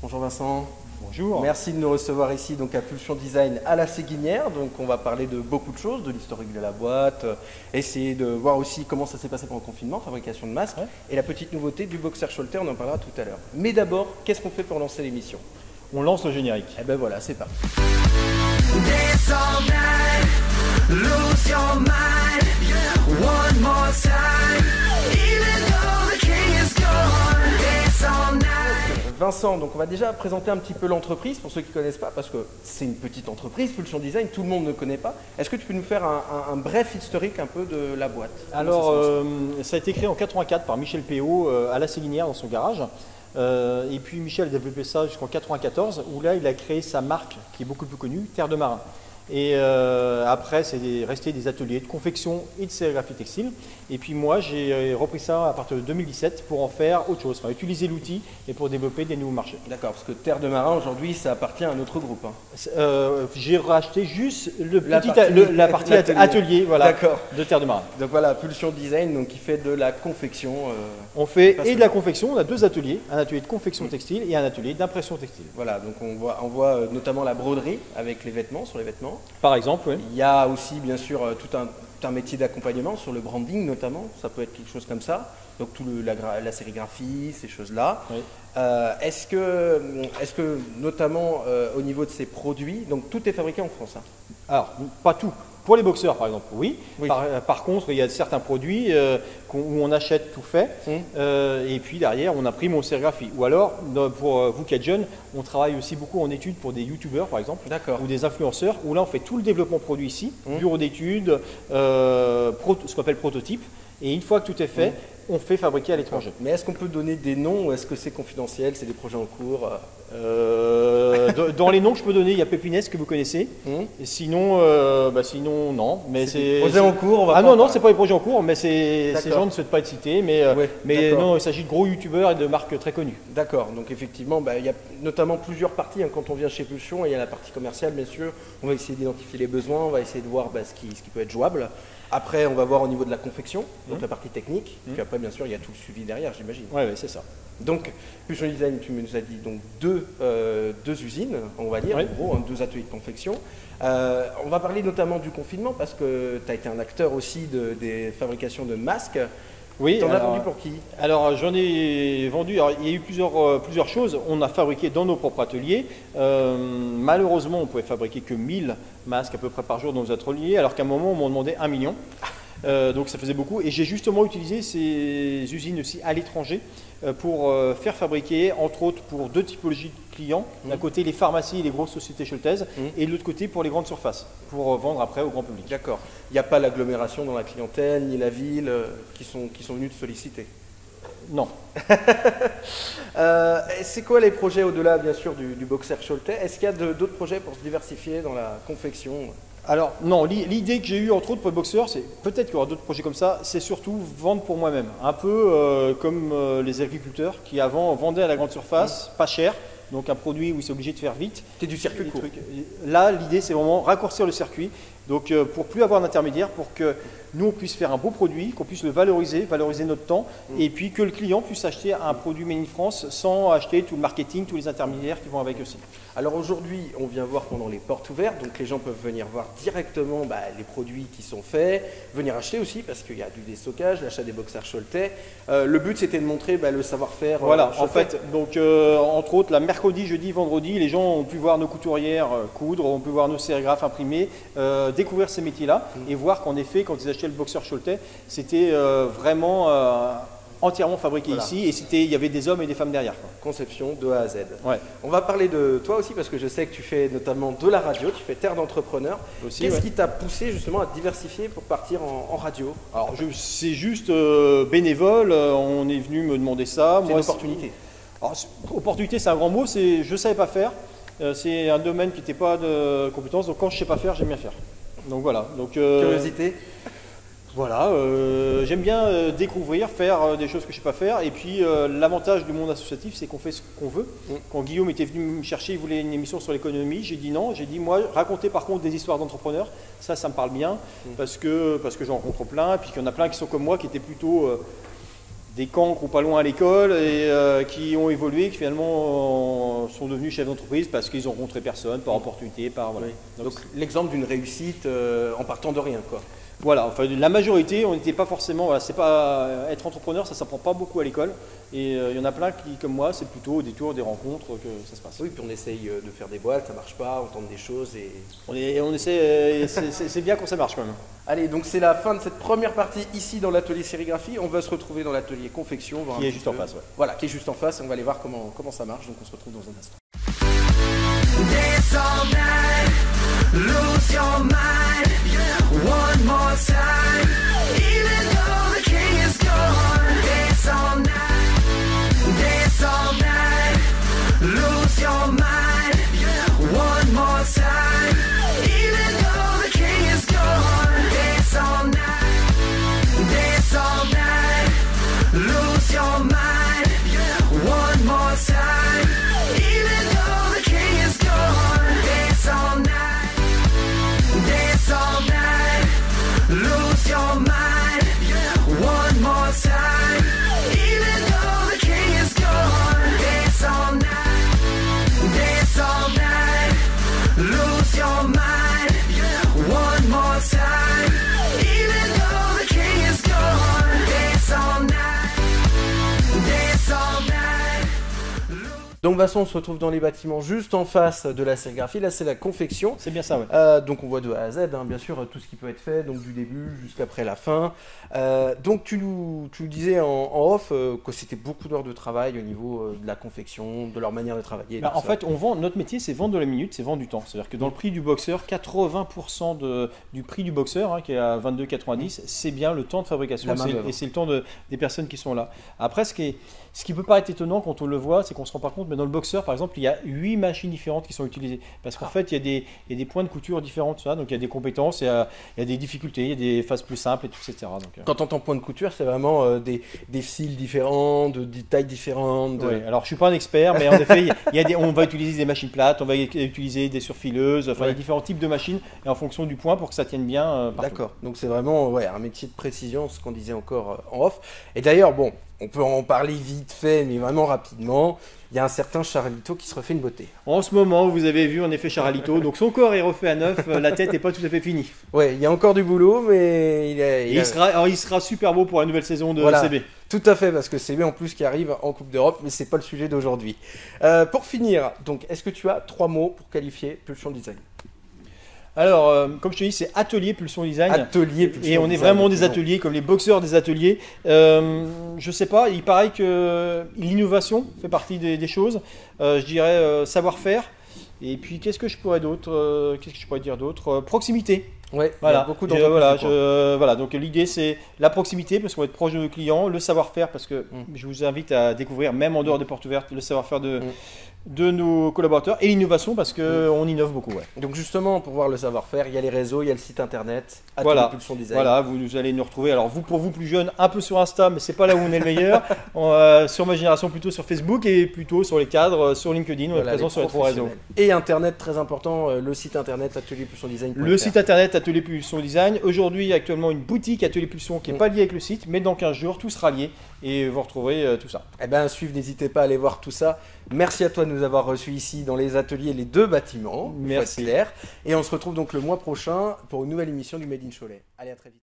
Bonjour Vincent. Bonjour. Merci de nous recevoir ici donc à Pulsion Design à la Séguinière. Donc on va parler de beaucoup de choses, de l'historique de la boîte, essayer de voir aussi comment ça s'est passé pendant le confinement, fabrication de masques, et la petite nouveauté du Boxer Sholter, on en parlera tout à l'heure. Mais d'abord, qu'est-ce qu'on fait pour lancer l'émission? On lance le générique. Eh ben voilà, c'est parti. Dance all night, lose your mind, one more time, even though the king is gone. Dance all night. Vincent, donc on va déjà présenter un petit peu l'entreprise pour ceux qui ne connaissent pas, parce que c'est une petite entreprise, Pulsion Design, tout le monde ne connaît pas. Est-ce que tu peux nous faire un bref historique un peu de la boîte? Alors, ça a été créé en 84 par Michel Péot à la Séguinière dans son garage. Et puis Michel a développé ça jusqu'en 94, où là il a créé sa marque qui est beaucoup plus connue, Terre de Marin. Et après, c'est resté des ateliers de confection et de sérigraphie textile. Et puis moi, j'ai repris ça à partir de 2017 pour en faire autre chose, enfin utiliser l'outil et pour développer des nouveaux marchés. D'accord, parce que Terre de Marin, aujourd'hui, ça appartient à un autre groupe. J'ai racheté juste la partie l'atelier. atelier voilà, D'accord. de Terre de Marin. Donc voilà, Pulsion Design, donc, qui fait de la confection. On fait et de la confection, on a deux ateliers, un atelier de confection textile et un atelier d'impression textile. Voilà, donc on voit notamment la broderie avec les vêtements, sur les vêtements. Par exemple, oui. Il y a aussi bien sûr tout un métier d'accompagnement sur le branding notamment, ça peut être quelque chose comme ça, donc la sérigraphie, ces choses-là. Oui. Est-ce que notamment au niveau de ces produits, donc tout est fabriqué en France, hein? Alors, pas tout. Pour les boxeurs, par exemple, oui. Oui. Par contre, il y a certains produits où on achète tout fait et puis derrière, on imprime, on sérigraphie. Ou alors, pour vous qui êtes jeunes, on travaille aussi beaucoup en études pour des youtubeurs, par exemple, D'accord. ou des influenceurs, où là, on fait tout le développement produit ici, bureau d'études, ce qu'on appelle prototype. Et une fois que tout est fait, on fait fabriquer à l'étranger. Mais est-ce qu'on peut donner des noms ou est-ce que c'est confidentiel, c'est des projets en cours? Dans les noms que je peux donner, il y a Pépinès que vous connaissez. Et sinon, sinon non. Mais C'est des projets en cours, on va Ah pas non, en non, parler. c'est pas les projets en cours, mais ces D'accord. gens ne souhaitent pas être cités. Mais d'accord. non, il s'agit de gros youtubeurs et de marques très connues. D'accord, donc effectivement, il y a notamment plusieurs parties hein, quand on vient chez Pulsion, et il y a la partie commerciale bien sûr, on va essayer d'identifier les besoins, on va essayer de voir ce qui peut être jouable. Après, on va voir au niveau de la confection, donc la partie technique, puis après bien sûr il y a tout le suivi derrière, j'imagine. Oui, c'est ça. Donc, Pulsion Design, tu nous as dit donc deux usines, on va dire, Oui. en gros, hein, deux ateliers de confection. On va parler notamment du confinement parce que tu as été un acteur aussi des fabrications de masques. Oui, T'en as alors- vendu pour qui? Alors j'en ai vendu, alors, il y a eu plusieurs choses. On a fabriqué dans nos propres ateliers. Malheureusement, on pouvait fabriquer que 1000 masques à peu près par jour dans nos ateliers, alors qu'à un moment, on m'en demandait 1 million. Donc ça faisait beaucoup. Et j'ai justement utilisé ces usines aussi à l'étranger pour faire fabriquer, entre autres, pour deux typologies de clients. D'un côté, les pharmacies et les grosses sociétés choltaises, et de l'autre côté, pour les grandes surfaces, pour vendre après au grand public. D'accord. Il n'y a pas l'agglomération dans la clientèle, ni la ville qui sont venus te solliciter. Non. C'est quoi les projets au-delà, bien sûr, du Boxer Choletais? Est-ce qu'il y a d'autres projets pour se diversifier dans la confection? Alors non, l'idée que j'ai eue entre autres pour le boxeur, c'est peut-être qu'il y aura d'autres projets comme ça, c'est surtout vendre pour moi-même. Un peu comme les agriculteurs qui avant vendaient à la grande surface, pas cher, donc un produit où ils sont obligés de faire vite. C'est du circuit Des court. trucs. Là, l'idée c'est vraiment raccourcir le circuit, donc pour plus avoir d'intermédiaire, pour que nous on puisse faire un beau produit, qu'on puisse le valoriser notre temps, et puis que le client puisse acheter un produit Made in France sans acheter tout le marketing, tous les intermédiaires qui vont avec aussi. Alors aujourd'hui, on vient voir pendant les portes ouvertes, donc les gens peuvent venir voir directement les produits qui sont faits, venir acheter aussi parce qu'il y a du déstockage, l'achat des boxers Choletais. Le but c'était de montrer le savoir-faire. Voilà, en Choletais. fait, donc entre autres, la mercredi, jeudi, vendredi, les gens ont pu voir nos couturières coudre, ont pu voir nos sérigraphes imprimer, découvrir ces métiers-là et voir qu'en effet, quand ils achetaient le boxer Choletais, c'était vraiment entièrement fabriqué Voilà. ici et il y avait des hommes et des femmes derrière, quoi. Conception de A à Z. Ouais. On va parler de toi aussi parce que je sais que tu fais notamment de la radio, tu fais Terre d'entrepreneur. Aussi, Qu'est-ce ouais. qui t'a poussé justement à te diversifier pour partir en radio? Alors, c'est juste bénévole, on est venu me demander ça. C'est une opportunité. Alors, opportunité, c'est un grand mot, je ne savais pas faire. C'est un domaine qui n'était pas de compétence, donc quand je ne sais pas faire, j'aime bien faire. Donc voilà. Donc, Curiosité. Voilà, j'aime bien découvrir, faire des choses que je ne sais pas faire. Et puis l'avantage du monde associatif, c'est qu'on fait ce qu'on veut. Quand Guillaume était venu me chercher, il voulait une émission sur l'économie, j'ai dit non. J'ai dit moi, raconter par contre des histoires d'entrepreneurs, ça me parle bien, parce que j'en rencontre plein. Et puis qu'il y en a plein qui sont comme moi, qui étaient plutôt des cancres ou pas loin à l'école et qui ont évolué, qui finalement sont devenus chefs d'entreprise parce qu'ils ont rencontré personne, par opportunité, par voilà. Donc l'exemple d'une réussite en partant de rien, quoi. Voilà, enfin la majorité, on n'était pas forcément, voilà, c'est pas être entrepreneur, ça s'apprend pas beaucoup à l'école et il y en a plein qui, comme moi, c'est plutôt au détour des rencontres que ça se passe. Oui, puis on essaye de faire des boîtes, ça marche pas, on tente des choses et... On essaie, c'est bien quand ça marche quand même. Allez, donc c'est la fin de cette première partie ici dans l'atelier sérigraphie. On va se retrouver dans l'atelier confection. Qui est juste en face, ouais. Voilà, qui est juste en face et on va aller voir comment ça marche. Donc on se retrouve dans un instant. Dance all night, lose your mind, one more time. Even though the king is gone, dance all night, lose your mind, one more time. Even though the king is gone, dance all night, lose your mind, one more time. Even though the king is gone, dance all night, lose your mind, one more time. Even though the king is gone, dance all night, lose your mind, one more time. Even though the king is gone, dance all night. Donc Vincent, on se retrouve dans les bâtiments juste en face de la sérigraphie. Là, c'est la confection. C'est bien ça, ouais. Donc on voit de A à Z, hein, bien sûr, tout ce qui peut être fait, donc du début jusqu'après la fin. Donc tu nous disais en off que c'était beaucoup d'heures de travail au niveau de la confection, de leur manière de travailler. En fait, notre métier, c'est vendre de la minute, c'est vendre du temps. C'est-à-dire que dans le prix du boxeur, 80% du prix du boxeur, hein, qui est à 22,90, c'est bien le temps de fabrication et c'est le temps des personnes qui sont là. Après, ce qui peut paraître étonnant quand on le voit, c'est qu'on ne se rend pas compte, mais dans le boxeur, par exemple, il y a 8 machines différentes qui sont utilisées. Parce qu'en fait, il y a des points de couture différents, tout ça. Donc il y a des compétences, il y a des difficultés, il y a des phases plus simples, et tout, etc. Donc, quand on entend point de couture, c'est vraiment des fils différents, des tailles différentes. Oui, alors je ne suis pas un expert, mais en effet, on va utiliser des machines plates, on va utiliser des surfileuses, enfin il y a différents types de machines, et en fonction du point pour que ça tienne bien partout. D'accord, donc c'est vraiment un métier de précision, ce qu'on disait encore en off. Et d'ailleurs, bon, on peut en parler vite fait, mais vraiment rapidement. Il y a un certain Charlito qui se refait une beauté. En ce moment, vous avez vu en effet Charlito, donc son corps est refait à neuf, la tête n'est pas tout à fait finie. Ouais, il y a encore du boulot, mais il sera super beau pour la nouvelle saison de CB. Tout à fait, parce que CB en plus qui arrive en Coupe d'Europe, mais c'est pas le sujet d'aujourd'hui. Pour finir, donc, est-ce que tu as 3 mots pour qualifier Pulsion Design ? Alors, comme je te dis, c'est atelier Pulsion Design. Atelier Pulsion Et on est vraiment des ateliers, comme les boxeurs des ateliers. Je sais pas, il paraît que l'innovation fait partie des choses. Je dirais savoir-faire. Et puis, qu'est-ce que je pourrais dire d'autre ? Proximité. Ouais, voilà. Beaucoup d'entreprises. Voilà, donc l'idée c'est la proximité parce qu'on va être proche de nos clients, le savoir-faire parce que je vous invite à découvrir, même en dehors des portes ouvertes, le savoir-faire de nos collaborateurs et l'innovation parce qu'on innove beaucoup. Ouais. Donc justement, pour voir le savoir-faire, il y a les réseaux, il y a le site internet, voilà. Pulsion Design. Voilà, vous allez nous retrouver. Alors pour vous plus jeunes, un peu sur Insta, mais c'est pas là où on est le meilleur. Sur ma génération, plutôt sur Facebook et plutôt sur les cadres, sur LinkedIn, on est présent sur les 3 réseaux. Et internet, très important, le site internet atelierpulsiondesign.fr. Le site internet Atelier Pulsion Design. Aujourd'hui, actuellement, une boutique Atelier Pulsion qui n'est pas liée avec le site, mais dans 15 jours, tout sera lié et vous retrouverez tout ça. Eh bien, suivez, n'hésitez pas à aller voir tout ça. Merci à toi de nous avoir reçus ici dans les ateliers, les 2 bâtiments. Merci. Clair. Et on se retrouve donc le mois prochain pour une nouvelle émission du Made in Cholet. Allez, à très vite.